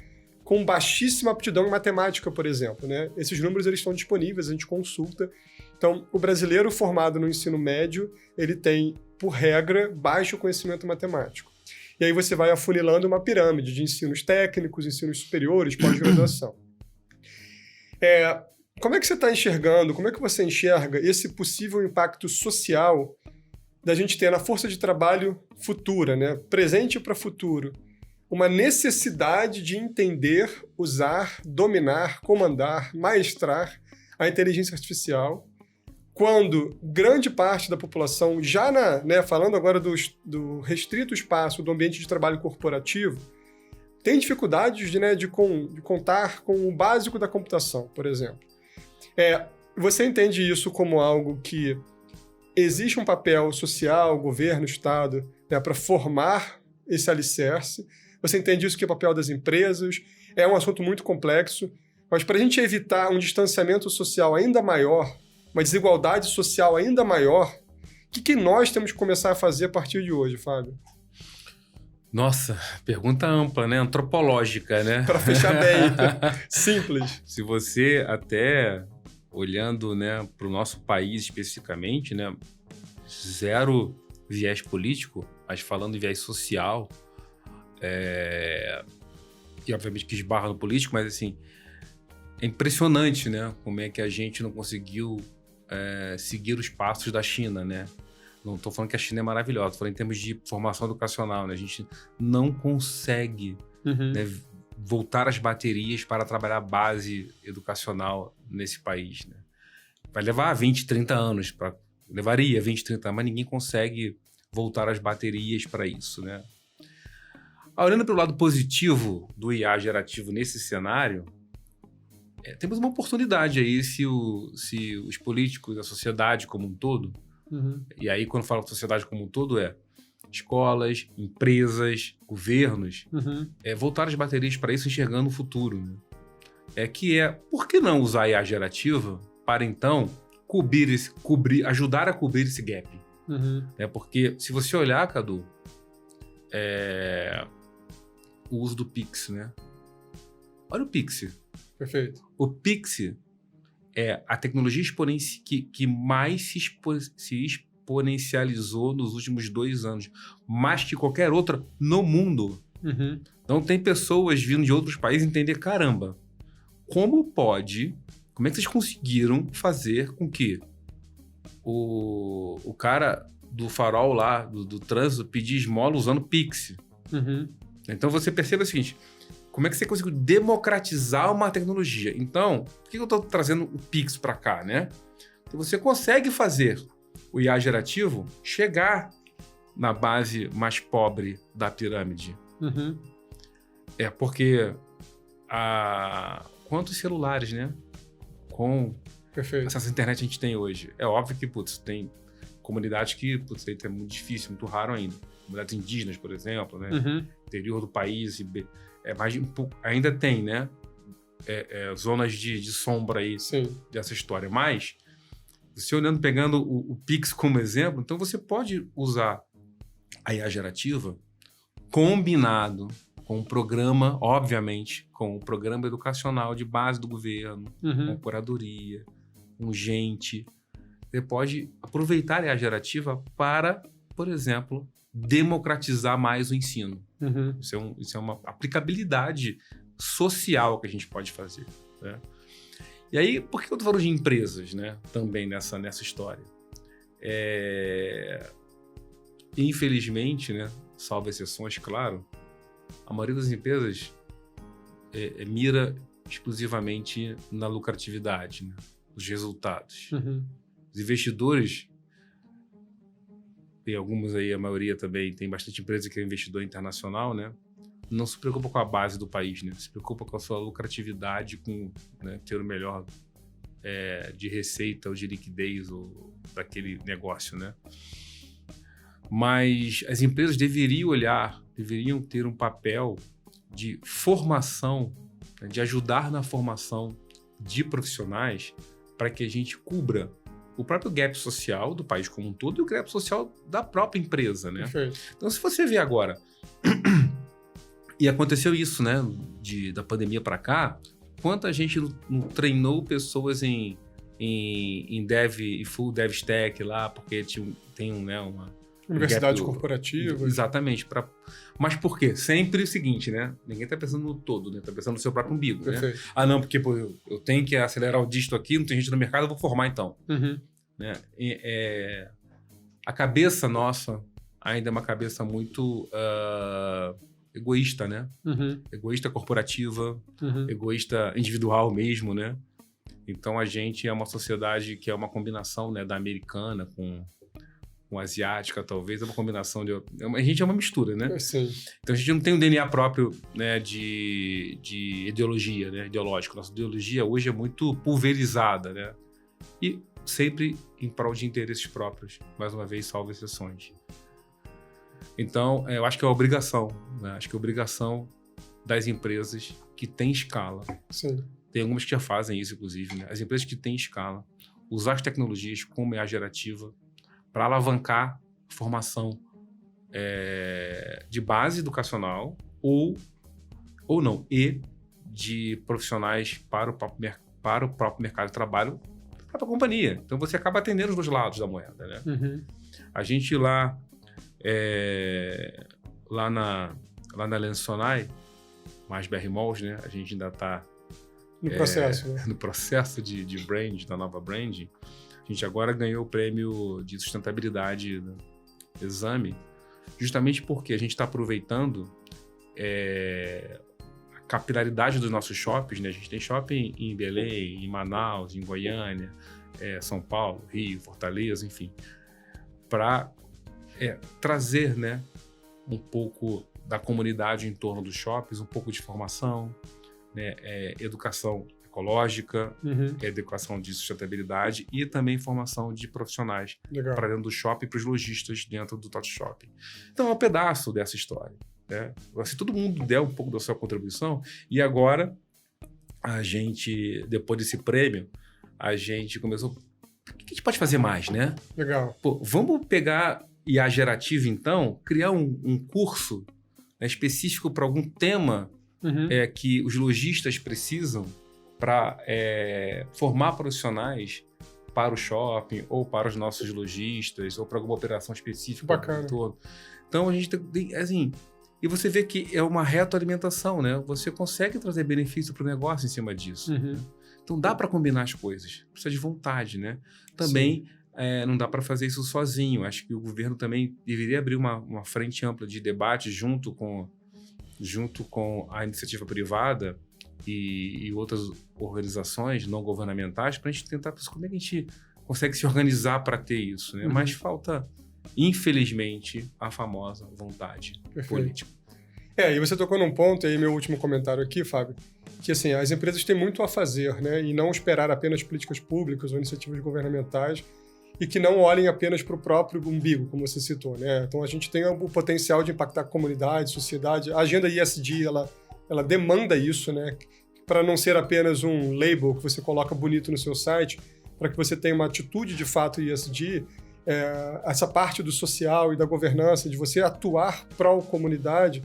com baixíssima aptidão em matemática, por exemplo. Né? Esses números eles estão disponíveis, a gente consulta. Então, o brasileiro formado no ensino médio, ele tem, por regra, baixo conhecimento matemático. E aí você vai afunilando uma pirâmide de ensinos técnicos, ensinos superiores, pós-graduação. Como é que você está enxergando, como é que você enxerga esse possível impacto social da gente ter na força de trabalho futura, né? Presente para futuro, uma necessidade de entender, usar, dominar, comandar, maestrar a inteligência artificial, quando grande parte da população, já falando agora do restrito espaço do ambiente de trabalho corporativo, tem dificuldades de contar com o básico da computação, por exemplo. Você entende isso como algo que existe um papel social, governo, Estado, para formar esse alicerce? Você entende isso que é o papel das empresas? É um assunto muito complexo, mas para a gente evitar um distanciamento social ainda maior, uma desigualdade social ainda maior, o que nós temos que começar a fazer a partir de hoje, Fábio? Nossa, pergunta ampla, né? Antropológica, né? Para fechar bem, simples. Se você até olhando, né, para o nosso país especificamente, né, zero viés político, mas falando em viés social, e obviamente que esbarra no político, mas assim, é impressionante, né, como é que a gente não conseguiu seguir os passos da China, né? Não estou falando que a China é maravilhosa, estou falando em termos de formação educacional, né? A gente não consegue né, voltar as baterias para trabalhar a base educacional nesse país, né? Vai levar 20, 30 anos, levaria 20, 30 anos, mas ninguém consegue voltar as baterias para isso, né? Olhando pelo lado positivo do IA gerativo nesse cenário, temos uma oportunidade aí se os políticos, a sociedade como um todo, e aí quando eu falo sociedade como um todo escolas, empresas, governos, voltar as baterias para isso enxergando o futuro, né? Por que não usar a IA gerativa para então ajudar a cobrir esse gap? Porque se você olhar, Cadu, o uso do Pix, né? Olha o Pix. Perfeito. O Pix é a tecnologia que mais se exponencializou nos últimos 2 anos, mais que qualquer outra no mundo. Então tem pessoas vindo de outros países entender, caramba, como é que vocês conseguiram fazer com que o cara do farol lá, do trânsito, pedir esmola usando Pix? Então você percebe o seguinte, como é que você conseguiu democratizar uma tecnologia? Então, por que eu estou trazendo o Pix para cá, né? Então, você consegue fazer o IA gerativo chegar na base mais pobre da pirâmide. Porque quantos celulares, né? Com acesso à internet a gente tem hoje? É óbvio que, tem comunidades que, é muito difícil, muito raro ainda. Comunidades indígenas, por exemplo, né? Interior do país, ainda tem, né? Zonas de sombra aí. Sim. Dessa história. Mas, você pegando o Pix como exemplo, então você pode usar a IA gerativa combinado com o programa, obviamente, com o programa educacional de base do governo, com curadoria, com gente. Você pode aproveitar a IA gerativa para, por exemplo, democratizar mais o ensino. Isso é uma aplicabilidade social que a gente pode fazer, né? E aí, por que eu estou falando de empresas, né, também nessa história? Infelizmente, né, salvo exceções, claro, a maioria das empresas mira exclusivamente na lucratividade, né? Os resultados. Os investidores, tem alguns aí, a maioria também, tem bastante empresa que é investidor internacional, né? Não se preocupa com a base do país, né? Se preocupa com a sua lucratividade, com, né, ter o melhor de receita ou de liquidez ou daquele negócio, né? Mas as empresas deveriam ter um papel de formação, né, de ajudar na formação de profissionais para que a gente cubra o próprio gap social do país como um todo e o gap social da própria empresa, né? Perfeito. Então, se você ver agora, e aconteceu isso, né, da pandemia para cá, quanta gente não treinou pessoas em dev e full dev stack lá, porque tem uma Universidade corporativa. Exatamente. Mas por quê? Sempre o seguinte, né? Ninguém tá pensando no todo, né? Tá pensando no seu próprio umbigo, né? Ah, não, porque eu tenho que acelerar o dígito aqui, não tem gente no mercado, eu vou formar então. Né? A cabeça nossa ainda é uma cabeça muito egoísta, né? Egoísta corporativa, egoísta individual mesmo, né? Então a gente é uma sociedade que é uma combinação, né, da americana com asiática, talvez, é uma combinação a gente é uma mistura, né? Sim. Então a gente não tem um DNA próprio, né, de ideologia, né, ideológico. Nossa ideologia hoje é muito pulverizada, né? E sempre em prol de interesses próprios. Mais uma vez, salvo exceções. Então, eu acho que é uma obrigação, né? Acho que é obrigação das empresas que têm escala. Sim. Tem algumas que já fazem isso, inclusive, né? As empresas que têm escala, usar as tecnologias como a gerativa para alavancar a formação de base educacional ou não, e de profissionais para o próprio mercado de trabalho, para a própria companhia. Então, você acaba atendendo os dois lados da moeda, né? A gente lá na Lens Sonai, mais BR Malls, né? A gente ainda está no processo, né? No processo de brand, da nova brand. A gente agora ganhou o prêmio de sustentabilidade do Exame, justamente porque a gente está aproveitando a capilaridade dos nossos shoppings, né? A gente tem shopping em Belém, em Manaus, em Goiânia, São Paulo, Rio, Fortaleza, enfim, para trazer, né, um pouco da comunidade em torno dos shoppings, um pouco de formação, né, educação ecológica, educação de sustentabilidade e também formação de profissionais para dentro do shopping e para os lojistas dentro do Tot Shopping. Então é um pedaço dessa história, né? Se todo mundo der um pouco da sua contribuição, e agora a gente, depois desse prêmio, a gente começou, o que a gente pode fazer mais, né? Legal. Pô, vamos pegar IA gerativa, então, criar um curso, né, específico para algum tema que os lojistas precisam para formar profissionais para o shopping ou para os nossos lojistas ou para alguma operação específica. Bacana. Todo. Então, a gente tem, assim, e você vê que é uma retroalimentação, né? Você consegue trazer benefício para o negócio em cima disso. Né? Então, dá para combinar as coisas. Precisa de vontade, né? Também não dá para fazer isso sozinho. Acho que o governo também deveria abrir uma frente ampla de debate junto com a iniciativa privada e outras organizações não governamentais para a gente tentar pensar como é que a gente consegue se organizar para ter isso, né? Mas falta, infelizmente, a famosa vontade política. E você tocou num ponto, aí meu último comentário aqui, Fábio, que assim, as empresas têm muito a fazer, né? E não esperar apenas políticas públicas ou iniciativas governamentais e que não olhem apenas para o próprio umbigo, como você citou, né? Então a gente tem o potencial de impactar a comunidade, sociedade. A agenda ESG, ela demanda isso, né? Para não ser apenas um label que você coloca bonito no seu site, para que você tenha uma atitude de fato ESG, essa parte do social e da governança, de você atuar pró-comunidade.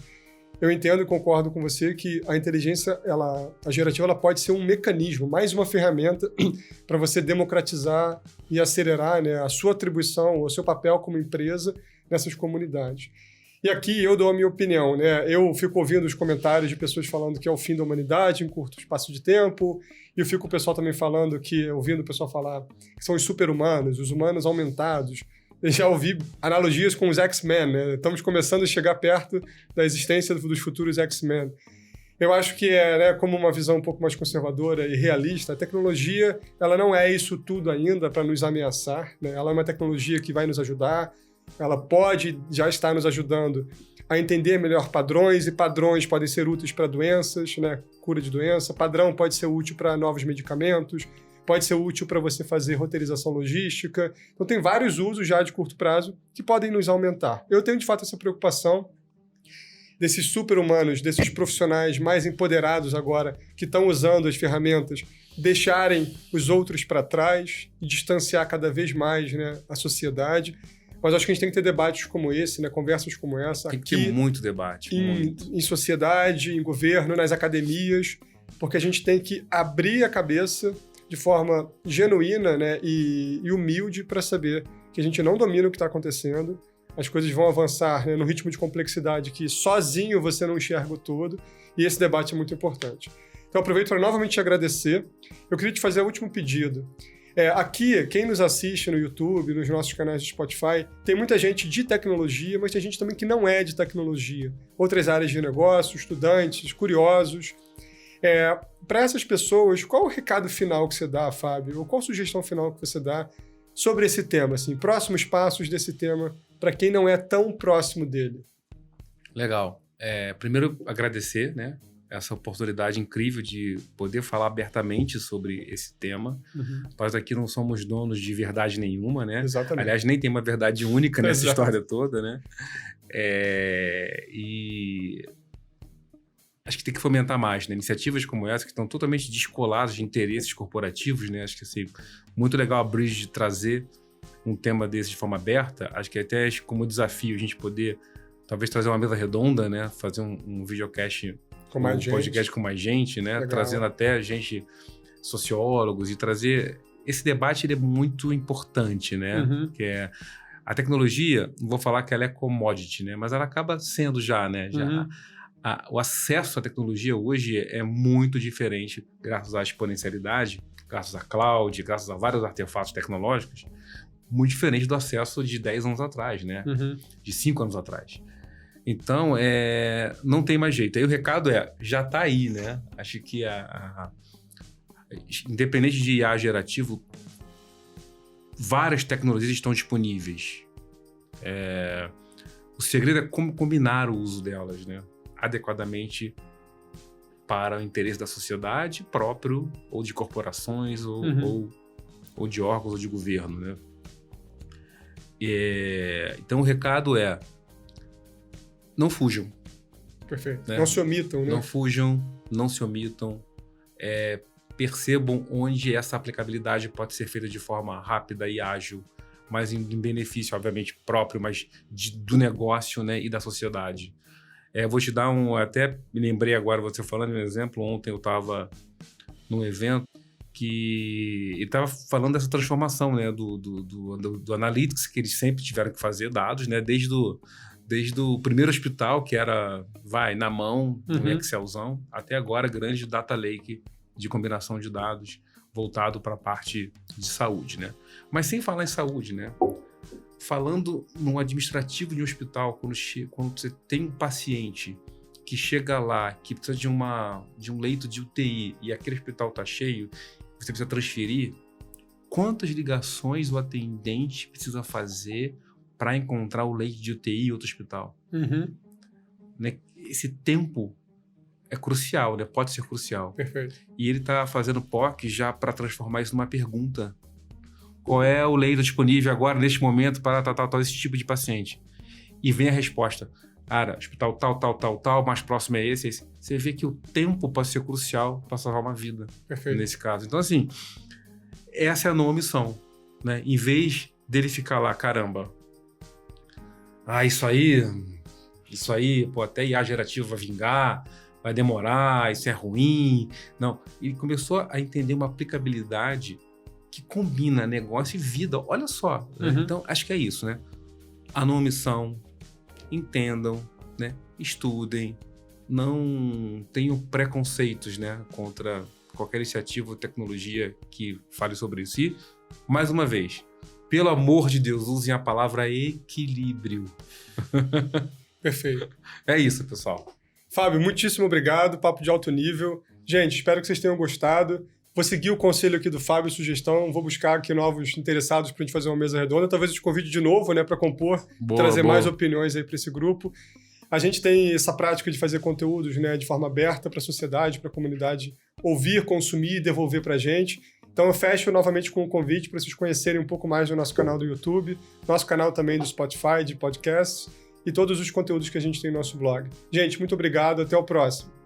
Eu entendo e concordo com você que a inteligência, a gerativa, ela pode ser um mecanismo, mais uma ferramenta para você democratizar e acelerar, né, a sua atribuição, o seu papel como empresa nessas comunidades. E aqui eu dou a minha opinião, né? Eu fico ouvindo os comentários de pessoas falando que é o fim da humanidade em curto espaço de tempo, e eu fico o pessoal também ouvindo o pessoal falar que são os super-humanos, os humanos aumentados. Eu já ouvi analogias com os X-Men, né? Estamos começando a chegar perto da existência dos futuros X-Men. Eu acho que né, como uma visão um pouco mais conservadora e realista, a tecnologia ela não é isso tudo ainda para nos ameaçar, né? Ela é uma tecnologia que vai nos ajudar, ela pode já estar nos ajudando a entender melhor padrões, e padrões podem ser úteis para doenças, né? Cura de doença, padrão pode ser útil para novos medicamentos, pode ser útil para você fazer roteirização logística. Então tem vários usos já de curto prazo que podem nos aumentar. Eu tenho de fato essa preocupação desses super-humanos, desses profissionais mais empoderados agora, que estão usando as ferramentas, deixarem os outros para trás e distanciar cada vez mais, né, a sociedade. Mas acho que a gente tem que ter debates como esse, né, conversas como essa. Tem que ter muito debate. Em sociedade, em governo, nas academias, porque a gente tem que abrir a cabeça de forma genuína, né, e humilde para saber que a gente não domina o que está acontecendo. As coisas vão avançar, né, num ritmo de complexidade que sozinho você não enxerga o todo, e esse debate é muito importante. Então, aproveito para novamente te agradecer. Eu queria te fazer o último pedido. Aqui, quem nos assiste no YouTube, nos nossos canais de Spotify, tem muita gente de tecnologia, mas tem gente também que não é de tecnologia. Outras áreas de negócio, estudantes, curiosos. Para essas pessoas, qual o recado final que você dá, Fábio? Ou qual sugestão final que você dá sobre esse tema? Assim, próximos passos desse tema para quem não é tão próximo dele? Legal. Primeiro, agradecer, né, essa oportunidade incrível de poder falar abertamente sobre esse tema. Uhum. Nós aqui não somos donos de verdade nenhuma, né? Exatamente. Aliás, nem tem uma verdade única nessa Exato. história toda, né? E acho que tem que fomentar mais, né? Iniciativas como essa que estão totalmente descoladas de interesses corporativos, né? Acho que assim, muito legal a Bridge trazer um tema desse de forma aberta. Acho que até como desafio a gente poder talvez trazer uma mesa redonda, né? Fazer um videocast, Com mais gente. podcast com mais gente, né? Legal. Trazendo até gente, sociólogos, e trazer... Esse debate ele é muito importante, né? Uhum. Que a tecnologia, não vou falar que ela é commodity, né? Mas ela acaba sendo já, né? Uhum. O acesso à tecnologia hoje é muito diferente, graças à exponencialidade, graças à cloud, graças a vários artefatos tecnológicos, muito diferente do acesso de 10 anos atrás, né? Uhum. De 5 anos atrás. Então, não tem mais jeito. Aí o recado já está aí, né? Acho que independente de IA gerativo, várias tecnologias estão disponíveis. O segredo é como combinar o uso delas, né? Adequadamente para o interesse da sociedade próprio, ou de corporações, ou de órgãos, ou de governo, né? Então o recado não fujam. Perfeito. Né? Não se omitam, né? Não fujam, não se omitam. Percebam onde essa aplicabilidade pode ser feita de forma rápida e ágil, mas em benefício, obviamente, próprio, mas do negócio, né, e da sociedade. Vou te dar até me lembrei agora, você falando um exemplo, ontem eu estava num evento que ele estava falando dessa transformação, né, do Analytics, que eles sempre tiveram que fazer dados, né, desde o primeiro hospital, que era, na mão, no Excelzão, até agora, grande data lake de combinação de dados voltado para a parte de saúde, né? Mas sem falar em saúde, né? Falando no administrativo de um hospital, quando você tem um paciente que chega lá, que precisa de um leito de UTI e aquele hospital está cheio, você precisa transferir, quantas ligações o atendente precisa fazer para encontrar o leito de UTI em outro hospital? Né? Esse tempo é crucial, né? Pode ser crucial. Perfeito. E ele está fazendo POC já para transformar isso numa pergunta. Qual é o leito disponível agora, neste momento, para tal, esse tipo de paciente? E vem a resposta. Cara, hospital tal, mais próximo é esse. Você vê que o tempo pode ser crucial para salvar uma vida. Perfeito. Nesse caso. Então, assim, essa é a não omissão, né? Em vez dele ficar lá, caramba, isso aí, pô, até IA gerativo vai vingar, vai demorar, isso é ruim. Não, ele começou a entender uma aplicabilidade que combina negócio e vida. Olha só. Né? Então, acho que é isso, né? A não omissão, entendam, né? Estudem, não tenham preconceitos, né? Contra qualquer iniciativa ou tecnologia que fale sobre isso. E, mais uma vez, pelo amor de Deus, usem a palavra equilíbrio. Perfeito. É isso, pessoal. Fábio, muitíssimo obrigado, papo de alto nível. Gente, espero que vocês tenham gostado. Vou seguir o conselho aqui do Fábio, sugestão, vou buscar aqui novos interessados para a gente fazer uma mesa redonda. Talvez eu te convide de novo, né, para compor, trazer mais opiniões aí para esse grupo. A gente tem essa prática de fazer conteúdos, né, de forma aberta para a sociedade, para a comunidade ouvir, consumir e devolver para a gente. Então eu fecho novamente com um convite para vocês conhecerem um pouco mais do nosso canal do YouTube, nosso canal também do Spotify, de podcasts, e todos os conteúdos que a gente tem no nosso blog. Gente, muito obrigado, até o próximo.